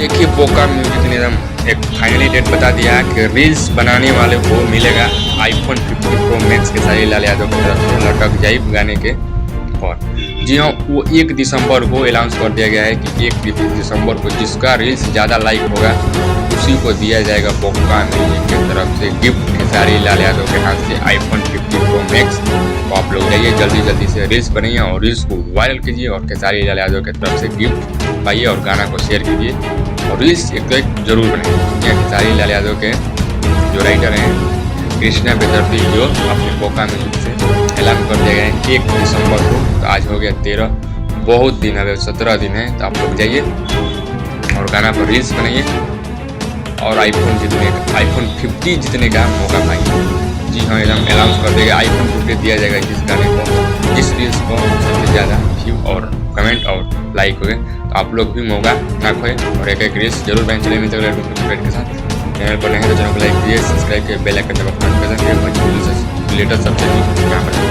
देखिए पोका म्यूजिक ने एकदम एक फाइनली डेट बता दिया है कि रील्स बनाने वाले को मिलेगा आईफोन 50 प्रो मैक्स के साथ लाल यादव की तरफ से लटक जाइब गाने के और जी हाँ वो 1 दिसंबर को अनाउंस कर दिया गया है कि 1 दिसंबर को जिसका रील्स ज़्यादा लाइक होगा उसी को दिया जाएगा पोका म्यूजिक की तरफ से गिफ्ट खेसारी लाल यादव के हाथ से आईफोन 50 प्रो मैक्स। तो आप लोग जाइए जल्दी से रील्स बनाइए और रील्स को वायरल कीजिए और खेसारी लाल यादव की तरफ से गिफ्ट पाइए और गाना को शेयर कीजिए और रील्स एक जरूर बनाइए। यहाँ खेसारी लाल यादव के जो राइटर हैं कृष्णा बेदर्दी जो अपने पोका म्यूजिक से ऐलान कर दिया गया है 1 दिसंबर को। तो आज हो गया 13, बहुत दिन है, 17 दिन है। तो आप लोग जाइए और गाना पर रील्स बनाइए और आईफोन 50 जीतने का मौका पाइए। जी हाँ एकदम अनाउंस कर देगा आईफोन 50 दिया जाएगा जिस गाने को जिस रील्स को सबसे ज़्यादा व्यू और कमेंट और लाइक हो गए। तो आप लोग भी मौका ना खोए और एक रील्स जरूर बनाए। चले मिलते हैं के साथ। चैनल पर नहीं तो चैनल को लाइक कीजिए, सब्सक्राइब कीजिए, बेल आइकन दबाकर नोटिफिकेशन के लेटेस्ट अपडेट यहाँ पर